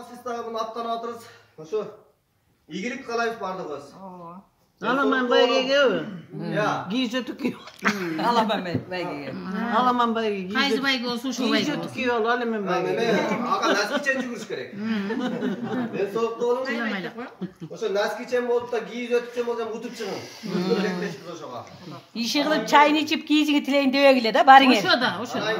Siz tabi bunu attan atırız. Şu İgilik Kalayıp bardığız. Alaman baygege Ya. Giyse tüküyor. Alaman baygege. Alaman baygege. Kaysı baygı olsun şu baygı Giyse olsun. tüküyor alaman baygege. Aga naskiçen çıkmış gerek. Ben soğukta olum. Oşo naskiçen olup da giyiz ötüçen olacağım utup çıkın. Direkleşik oşoğa. İşe kılıp çayını içip giyiciga tileyin döve gile da barın el. O şu da.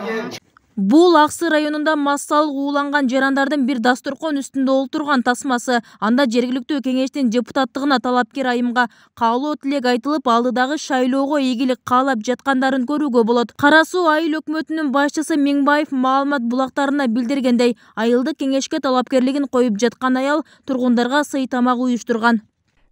Бул Аксы районунда массалык ууланган жарандардын бир дасторкон үстүндө олтурган тасмасы анда жергиликтүү кеңештин депутаттыгына талапкер айымга каалоо тилек айтылып алдыдагы шайлоого ийгилик каалап жаткандарын көрүүгө болот. Кара Суу айыл өкмөтүнүн башчысы Меңбаев маалымат булактарына билдиргендей, айылды кеңешке талапкерлигин коюп жаткан аял тургундарга сый тамак уюштурган.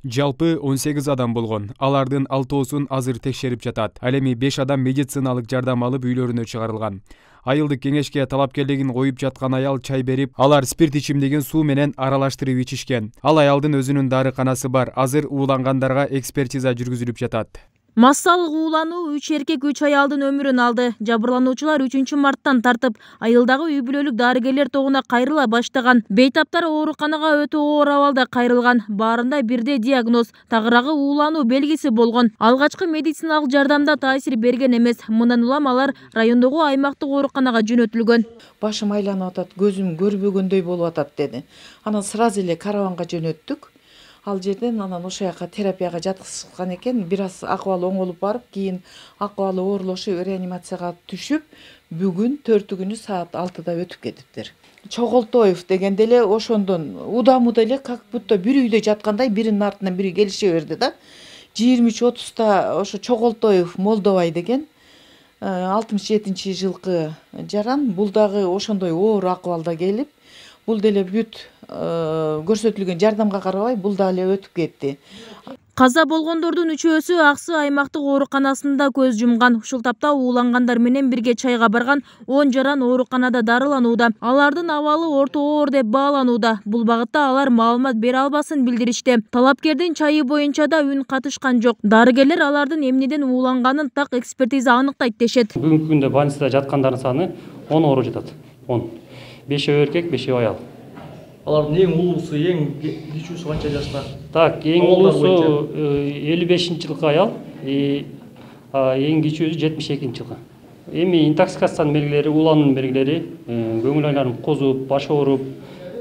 Жалпы 18 адам болгон. Алардын 6-оосун азыр текшерип жатат. Ал эми 5 адам медициналык жардам алып үйлөрүнө чыгарылган. Айылдык кеңешке талапкерлигин коюп жаткан аял чай берип, алар спирт ичимдигин суу менен аралаштырып ичишкен. Ал аялдын өзүнүн дарыканасы бар. Азыр уулангандарга экспертиза жүргүзүлүп жатат. Массалык уулануу 3 эркек 3 аялдын өмүрүн алды. Жабырлануучулар 3 марттан тартып айылдагы үй бүлөлүк дарыгерлер тогуна кайрыла баштаган. Бейтаптар ооруканага өтө оор абалда кайрылган. Баарында бирдей диагноз, тагыраагы уулануу белгиси болгон. Алгачкы медициналык жардамда таасир берген эмес. Мындан улам алар райондогу аймактык ооруканага жөнөтүлгөн. Башым айланып атат, көзүм көрбөгөндөй болуп атат деди. Анан сразу эле караванга жөнөттүк. Ал жерден анан ошол жака терапияга жаткызышкан экен. Бир аз акыбалы оңолуп барып, кийин акыбалы оорлошуп реанимацияга түшүп, бүгүн 4-күнү саат 6-да өтүп кетиптир. Чоголтоев дегенде эле ошондон удамуда эле как будто бир үйдө жаткандай биринин артынан бири келише берди да. 23-30-та ошо Чоголтоев Молдобай деген 67-жылкы жаран, бул дагы ошондой оор акыбалда келип, бул деле бүт көрсөтүлгөн жардамга карабай бул да эле өтүп кетти. Каза болгондордун үчөөсү Аксы аймактык ооруканасында көз жумган. Ушул тапта уулангандар менен бирге чайга барган 10 жаран ооруканада дарыланууда. Алардын абалы орто оор деп бааланууда. Бул багытта алар маалымат бере албасын билдиришти. Талапкердин чайы боюнча да үн катышкан жок. Дарыгерлер алардын эмнеден ууланганын так экспертиза аныктайт дешет. Бүгүнкү күндө больницада жаткандардын саны 10 оору жатат. 10. 5 эркек, 5 аял. Алардын эң улуусу, эң кичүүсү канча жашта? Так, эң улуусу 55-жылкы аял, эң кичүүсү 72-жылкы. Эми интоксикациянын белгилери, уулануунун белгилери, көңүл айланып, козуп, баш ооруп,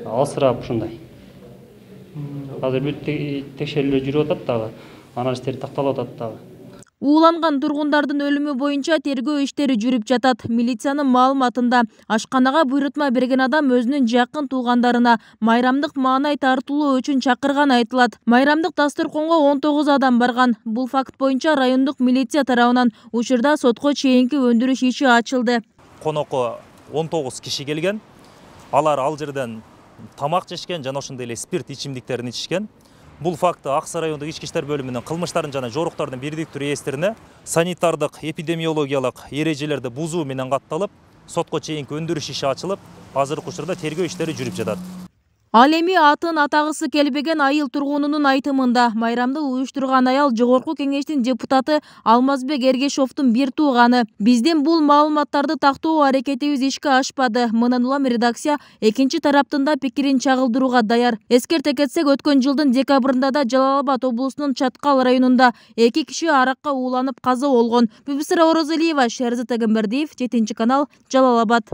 алсырап ушундай. Азыр бүт текшерүүлөр жүрүп атат дагы, анализдер такталып атат дагы. Ууланган тургундардын өлүмү боюнча тергөө иштери жүрүп жатат. Милициянын маалыматында ашканага буйрутма берген адам өзүнүн жакын туугандарына майрамдык маанай тартуулоо үчүн чакырган айтылат. Майрамдык дасторконго 19 адам барган. Бул факт боюнча райондук милиция тарабынан учурда сотко чейинки өндүрүш иши ачылды. Конокко 19 киши келген. Алар ал жерден тамак жешкен жана ошондой эле спирт ичимдиктерин ичишкен. Бул факты Аксы райондук ички иштер бөлүмүнүн кылмыштардын жана жоруктардын бирдиктүү реестрине санитардык, эпидемиологиялык эрежелерди бузуу менен катталып, сотко чейинки өндүрүш иши ачылып, азыркы учурда тергөө иштери жүрүп жатат. Ал эми атын атагысы келбеген айыл тургунунун айтымында майрамды уюштурган аял жогорку кеңештин депутаты Алмазбек Эргешовдун бир тууганы. Биздин бул маалыматтарды тактоо аракетибиз ишке ашпады. Мындан улам редакция экинчи тараптын да пикирин чагылдырууга даяр. Эскерте кетсек, өткөн жылдын декабрында да Жалал Абад облусунун Чаткал районунда 2 киши аракка ууланып каза болгон. Бүбүсара Орозалиева, Шерзат Агамбердиев, 7 канал, Жалал Абад.